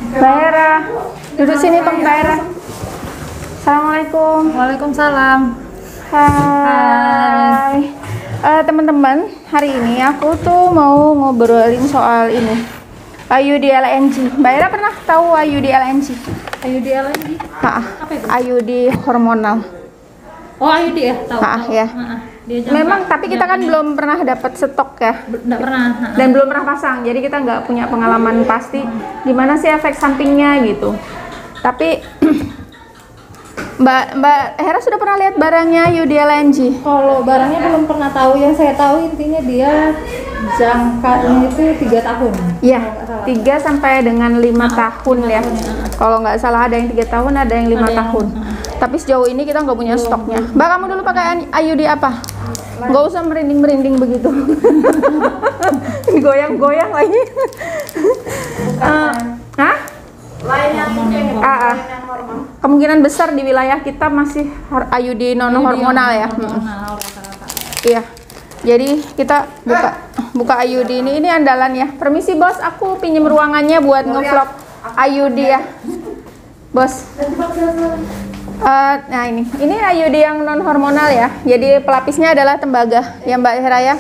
Mbak Hera, duduk sini Mbak Hera. Assalamualaikum. Waalaikumsalam. Hai. Teman-teman, hari ini aku tuh mau ngobrolin soal ini, IUD LNG. Mbak Hera pernah tahu IUD LNG? IUD LNG? Apa itu? IUD hormonal. Oh, IUD ya? Tahu. Ya. Memang, tapi kita kan belum pernah dapat stok ya. Nggak pernah. Dan belum pernah pasang, jadi kita nggak punya pengalaman pasti gimana sih efek sampingnya gitu. Tapi Mbak Hera sudah pernah lihat barangnya IUD LNG? Kalau barangnya belum pernah tahu, yang saya tahu intinya dia jangkanya itu 3 tahun. Iya, 3 sampai dengan 5 tahun ya. Kalau nggak salah ada yang 3 tahun, ada yang 5 tahun. Tapi sejauh ini kita nggak punya stoknya. Mbak, kamu dulu pakai IUD apa? Nggak usah merinding-merinding begitu. Goyang-goyang lagi. Hah? Kemungkinan besar di wilayah kita masih IUD non hormonal ya. Iya. Jadi kita buka IUD ini andalan ya. Permisi bos, aku pinjem ruangannya buat ngevlog IUD ya. Bos. Nah ini IUD yang non hormonal ya. Jadi pelapisnya adalah tembaga ya Mbak Hera ya.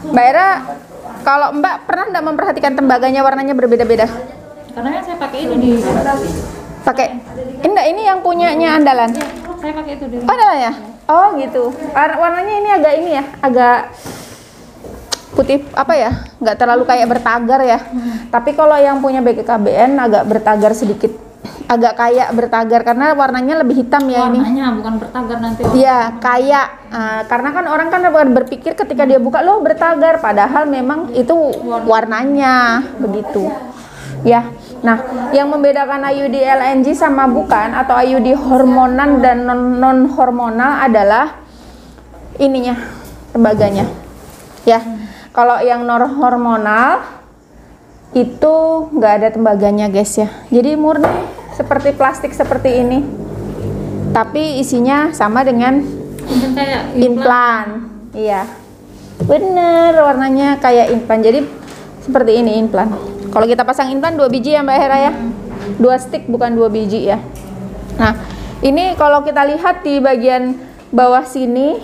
Mbak Hera, kalau Mbak pernah nggak memperhatikan tembaganya warnanya berbeda-beda? Karena saya pakai ini di pakai ini yang punyanya andalan. Ya, saya pakai itu di andalan ya. Oh gitu. Warnanya ini agak agak putih apa ya? Nggak terlalu kayak bertagar ya. Tapi kalau yang punya BKKBN agak bertagar sedikit. Agak kayak bertagar karena warnanya lebih hitam ya ini. Warnanya bukan bertagar nanti. Iya, kayak karena kan orang kan berpikir ketika dia buka loh bertagar, padahal memang itu warnanya begitu. Ya. Nah, yang membedakan IUD LNG sama bukan atau IUD hormonan dan non hormonal adalah ininya, tembaganya. Ya. Kalau yang non hormonal itu nggak ada tembaganya guys ya. Jadi murni seperti plastik seperti ini, tapi isinya sama dengan kayak implan. Iya, bener, warnanya kayak implan. Jadi seperti ini implan. Kalau kita pasang implan 2 biji ya Mbak Hera ya, 2 stick bukan 2 biji ya. Nah ini kalau kita lihat di bagian bawah sini,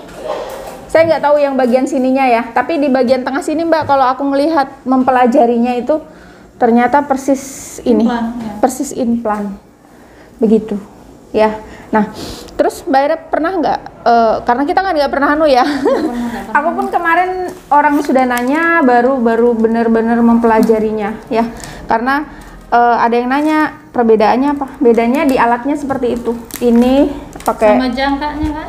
saya nggak tahu yang bagian sininya ya, tapi di bagian tengah sini Mbak, kalau aku melihat mempelajarinya itu ternyata persis ini, persis implan, begitu, ya. Nah, terus Mbak Hera pernah nggak? Karena kita kan nggak pernah ya. Aku pun kemarin orang sudah nanya, baru bener-bener mempelajarinya, ya. Karena ada yang nanya perbedaannya apa? Bedanya di alatnya seperti itu. Ini pakai sama jangkanya kan?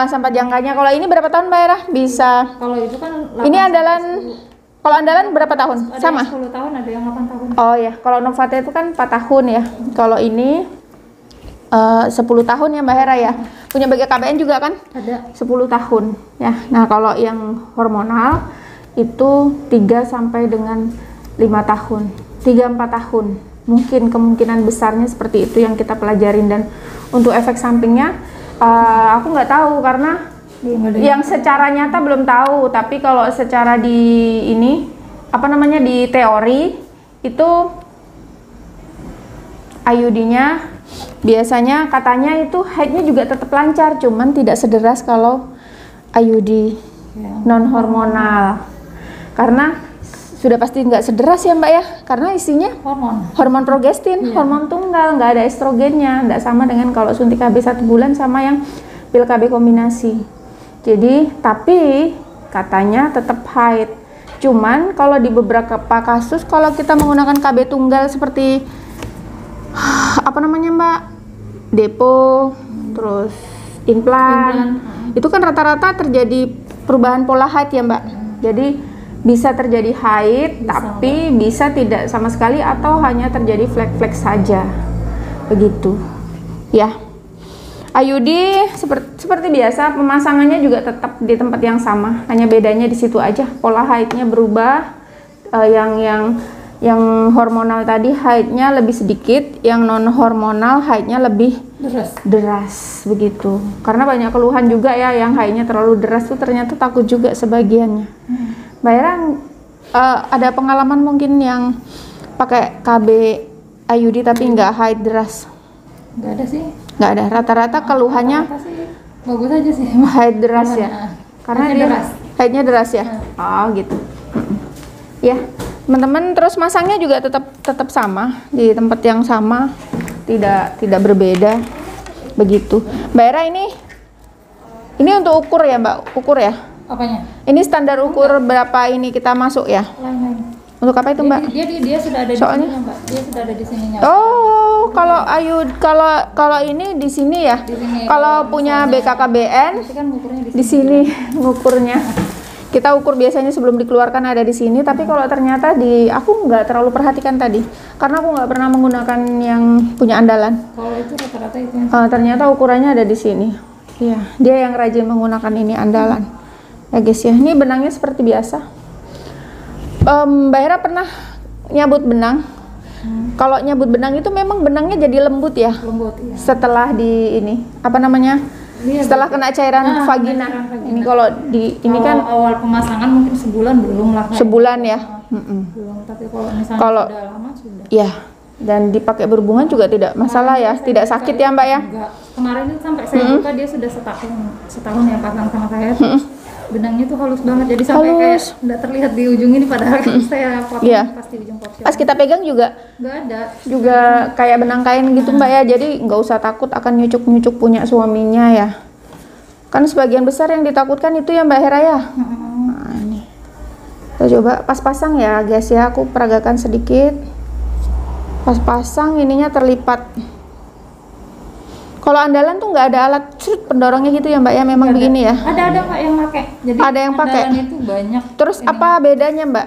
Sampai jangkanya. Kalau ini berapa tahun Mbak Hera? Bisa. Kalau itu kan 8 ini andalan. Kalau andalan berapa tahun? Ada sama? Yang 10 tahun, ada yang 8 tahun. Oh ya, kalau Novate itu kan 4 tahun ya. Kalau ini 10 tahun ya Mbak Hera ya. Punya BKKBN juga kan? Ada. 10 tahun ya. Nah, kalau yang hormonal itu 3 sampai dengan 5 tahun. 3-4 tahun. Mungkin kemungkinan besarnya seperti itu yang kita pelajarin, dan untuk efek sampingnya aku nggak tahu karena yang secara nyata belum tahu, tapi kalau secara di ini di teori itu IUD-nya biasanya katanya itu haidnya juga tetap lancar, cuman tidak sederas kalau IUD non hormonal, karena sudah pasti nggak sederas ya Mbak ya, karena isinya hormon progestin, hormon tunggal, nggak ada estrogennya, nggak sama dengan kalau suntik KB 1 bulan sama yang pil KB kombinasi. Jadi, tapi katanya tetap haid. Cuman kalau di beberapa kasus kalau kita menggunakan KB tunggal seperti Mbak, depo, terus implan. Itu kan rata-rata terjadi perubahan pola haid ya Mbak. Jadi bisa terjadi haid, tapi bisa tidak sama sekali atau hanya terjadi flek-flek saja. Begitu. Ya. IUD seperti biasa, pemasangannya juga tetap di tempat yang sama, hanya bedanya di situ aja, pola haidnya berubah. Yang hormonal tadi haidnya lebih sedikit, yang non hormonal haidnya lebih deras begitu. Karena banyak keluhan juga ya, yang haidnya terlalu deras tuh ternyata takut juga sebagiannya. Mbak Hera ada pengalaman mungkin yang pakai KB IUD tapi nggak hydras. Nggak ada sih. Nggak ada. Rata-rata keluhannya Rata sih bagus aja sih. hydras ya. Karena Haidnya dia deras. haidnya deras ya. Oh gitu. Ya, teman-teman, terus masangnya juga tetap sama di tempat yang sama, tidak berbeda. Begitu. Mbak Era, ini untuk ukur ya, Mbak? Ukur ya? Apanya? Ini standar ukur berapa ini kita masuk ya? Lain-lain. Untuk apa itu, Mbak? Dia sudah ada Soalnya? di sininya, Mbak. Dia sudah ada di sininya. Oh, kalau ini di sini ya. Di sini. Kalau punya BKKBN Nanti kan ngukurnya di sini ngukurnya. Kita ukur biasanya sebelum dikeluarkan ada di sini, tapi kalau ternyata aku nggak terlalu perhatikan tadi, karena aku nggak pernah menggunakan yang punya andalan. Kalau itu rata-rata itu. Ternyata ukurannya ada di sini. Iya, dia yang rajin menggunakan ini andalan. Ya guys ya, ini benangnya seperti biasa. Mbak Hera pernah nyabut benang. Kalau nyabut benang itu memang benangnya jadi lembut ya. Lembut ya. Setelah setelah kena cairan vagina. cairan vagina. Ini kalau ini kan awal pemasangan mungkin sebulan belum lah. sebulan ya. Belum, tapi kalau misalnya Kalau sudah lama sudah. ya, dan dipakai berhubungan juga tidak masalah ya, tidak sakit ya Mbak ya. Enggak. Kemarin itu sampai saya buka dia sudah setahun ya pasang sama saya. Benangnya tuh halus banget, jadi sampai kayak Halus. nggak terlihat di ujung ini, padahal saya potong Iya. pasti ujung porsi. Pas kita pegang juga Nggak ada. kayak benang kain gitu Mbak ya, jadi nggak usah takut akan nyucuk-nyucuk punya suaminya ya. Kan sebagian besar yang ditakutkan itu ya Mbak Hera ya. Nah, ini. Kita coba pas pasang ya guys ya, aku peragakan sedikit. Pas pasang ininya terlipat. Kalau andalan tuh nggak ada alat pendorongnya gitu ya Mbak ya, memang begini ya. Ada Mbak yang pakai. Jadi Ada yang pakai. andalan itu banyak. Terus apa bedanya Mbak?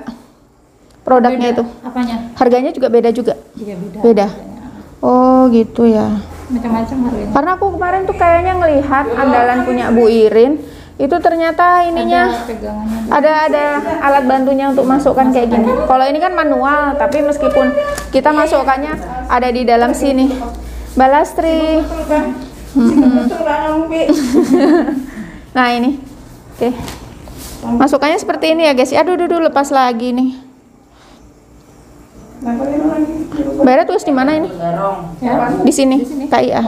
Produknya Beda. itu? Apanya? Harganya juga beda juga? Iya beda. Beda. Harganya. Oh gitu ya. Macam-macam harganya. Karena aku kemarin tuh kayaknya ngelihat andalan punya Bu Irin itu ternyata ininya Ada pegangannya. ada alat bantunya untuk masukkan kayak gini. Kalau ini kan manual, tapi meskipun kita masukkannya ada di dalam sini. Balastri. Nah ini, oke. Masukannya seperti ini ya guys. Aduh, lepas lagi nih. Bayarnya tulis di mana ini? Ya. Di sini. KIA.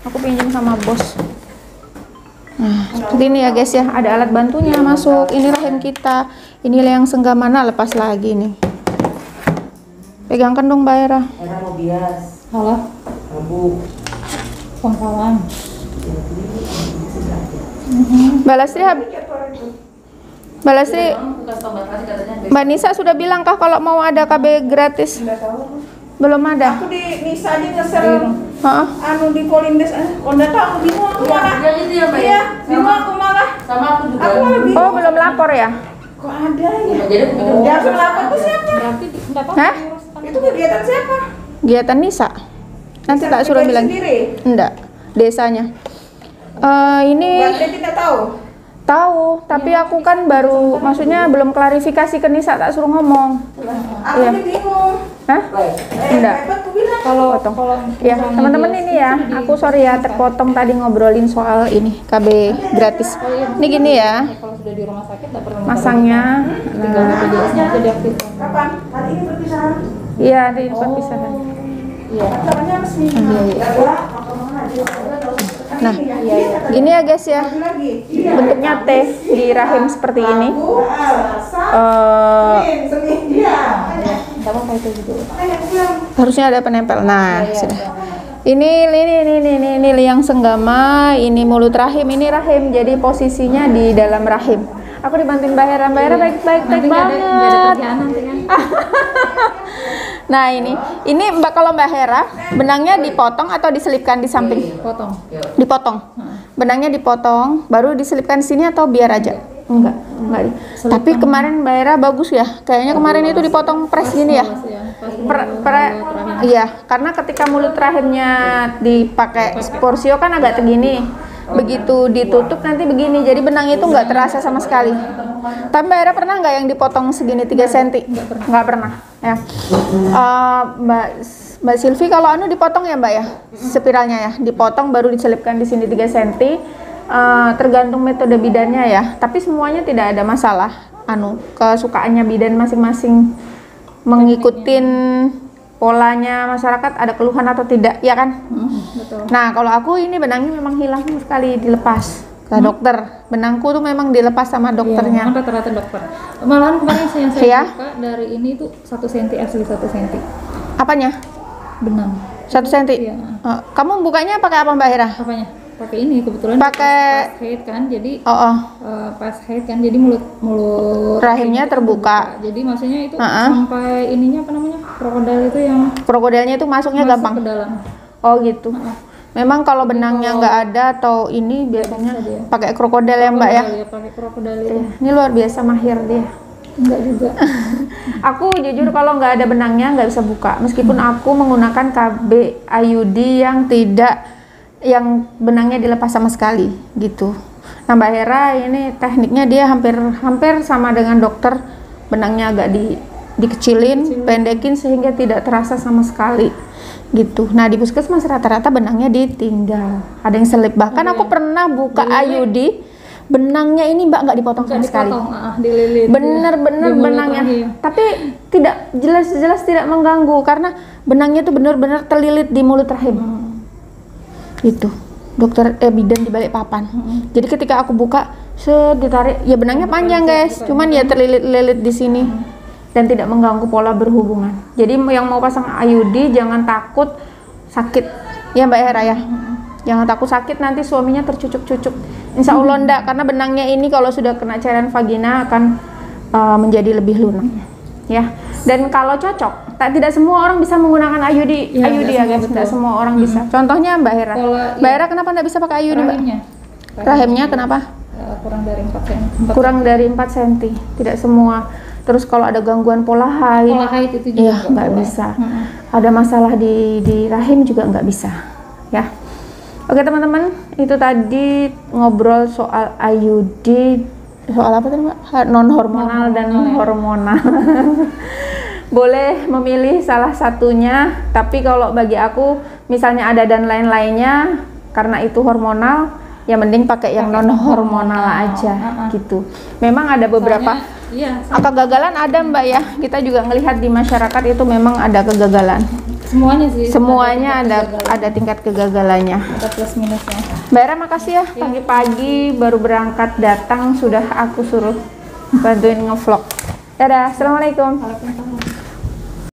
Aku pinjam sama bos. Nah, seperti ini ya guys ya. Ada alat bantunya masuk. Ini rahim kita. Ini yang senggamana, lepas lagi nih. Pegangkan dong Mbak Era. Era mau bias, Halo. rambut. Pangkalan. Mbak Lastri, Mbak Nisa sudah bilang kah kalau mau ada KB gratis? Belum ada. Aku di Nisa aja ngeser Hah? anu di Polindes, nggak tahu bingung aku malah. Iya gitu ya Mbak. Iya, bingung aku malah. Sama aku juga. Aku malah bingung. Oh, belum lapor ya? Kok ada ya? Jadi aku pikir, Yang lapor tuh siapa? Berarti enggak apa-apa. Hah? Itu kegiatan siapa? Kegiatan Nisa. Nanti Nisa tak suruh pribadi bilang. sendiri? Enggak, desanya. Ini Berarti tidak tahu. tahu, tapi aku kan baru, maksudnya belum klarifikasi ke Nisa, tak suruh ngomong. Aku Iya. ini bingung. Hah? Enggak. Hebat aku bilang. Kalau Potong. kalau Ya, misalnya teman-teman dia ini ya, aku sorry ya terpotong tadi ngobrolin soal ini KB gratis. Ini gini ya, kalau sudah di rumah sakit enggak perlu masangnya. tinggal Nah, BPJS-nya aja diaktifkan. Kapan? Hari ini perpisahan. iya di perpisahan. Iya. Caranya resmi. Nah, gini ya guys ya, Lagi. bentuknya T di rahim seperti ini. Senin dia. Enggak apa-apa itu gitu. Harusnya ada penempel. Nah, sudah. Ini yang senggama, ini mulut rahim, ini rahim. Jadi posisinya di dalam rahim. Aku dibantuin Mbak Hera. Mbak Hera baik Nanti nggak ada banget. kerjaan nanti kan. Nah ini Mbak, kalau Mbak Hera benangnya dipotong atau diselipkan di samping? Potong. Dipotong. Benangnya dipotong, baru diselipkan di sini atau biar aja? Enggak. Tapi kemarin Mbak Hera bagus ya. Kayaknya kemarin itu dipotong press gini ya. Iya, karena ketika mulut rahimnya dipakai sporsio kan agak begini. Begitu ditutup nanti begini, jadi benang itu nggak terasa sama sekali. Tapi Mbak Hera pernah nggak yang dipotong segini 3 cm? Nggak pernah ya. Mbak Silvi kalau anu dipotong ya Mbak ya, spiralnya ya, dipotong baru dicelipkan di sini 3 cm. Tergantung metode bidannya ya, tapi semuanya tidak ada masalah. Kesukaannya bidan masing-masing mengikutin polanya masyarakat, ada keluhan atau tidak, ya kan? Betul. Nah, kalau aku ini benangnya memang hilang sama sekali, dilepas ke dokter. Benangku tuh memang dilepas sama Iya, dokternya. memang rata-rata dokter. Malahan kemarin yang saya Iya. buka dari ini tuh 1 cm asli 1 cm Apanya? benang. 1 cm. Iya. Kamu bukanya pakai apa Mbak Hera? Apanya? Pakai ini kebetulan Pakai- pas haid kan, jadi Oh, pas haid kan, jadi mulut rahimnya itu terbuka. Jadi maksudnya itu sampai ininya apa namanya, krokodil itu yang krokodilnya itu masuknya masuk gampang. ke dalam. Oh gitu. Memang kalau benangnya nggak ada atau ini biasanya pakai krokodil ya Mbak ya. Krokodil ya, pakai krokodil itu. Ini luar biasa mahir dia. Enggak juga. Aku jujur kalau nggak ada benangnya nggak bisa buka. Meskipun aku menggunakan KB IUD yang benangnya dilepas sama sekali gitu. Nah Mbak Hera ini tekniknya dia hampir sama dengan dokter, benangnya agak dikecilin, pendekin sehingga tidak terasa sama sekali gitu. Nah di puskesmas rata-rata benangnya ditinggal, ada yang selip. Bahkan aku pernah buka IUD, benangnya ini Mbak nggak dipotong sama sekali. Dililit. Bener-bener Di mulut benangnya, rahim. tapi tidak jelas tidak mengganggu karena benangnya itu bener-bener terlilit di mulut rahim. Itu dokter bidan di Balikpapan. Jadi ketika aku buka, ditarik, ya benangnya panjang guys, cuman ya terlilit-lilit di sini dan tidak mengganggu pola berhubungan. Jadi yang mau pasang IUD jangan takut sakit, ya Mbak Hera ya. Jangan takut sakit, nanti suaminya tercucuk-cucuk. Insya Allah enggak, karena benangnya ini kalau sudah kena cairan vagina akan menjadi lebih lunak, ya. Dan kalau cocok, tidak semua orang bisa menggunakan IUD, Ya, IUD ya guys, tidak semua orang bisa. Contohnya Mbak Hera. Mbak Hera kenapa tidak bisa pakai IUD Mbak? Rahimnya kenapa? Kurang dari 4 cm. Kurang dari 4 cm, tidak semua. Terus kalau ada gangguan pola haid, Pola haid itu juga iya nggak bisa. Ada masalah di rahim juga nggak bisa, ya. Oke teman-teman, itu tadi ngobrol soal IUD, soal apa tadi Mbak? Non hormonal dan hormonal. Boleh memilih salah satunya, tapi kalau bagi aku misalnya ada dan lain-lainnya karena itu hormonal, ya mending pakai yang non hormonal aja gitu. Memang ada beberapa kegagalan ada Mbak ya, kita juga ngelihat di masyarakat itu memang ada kegagalan. Semuanya sih. Semuanya ada tingkat kegagalannya. Ada plus minusnya. Mbak Era makasih ya, pagi-pagi baru berangkat datang sudah aku suruh bantuin ngevlog. Dadah, assalamualaikum. Waalaikumsalam.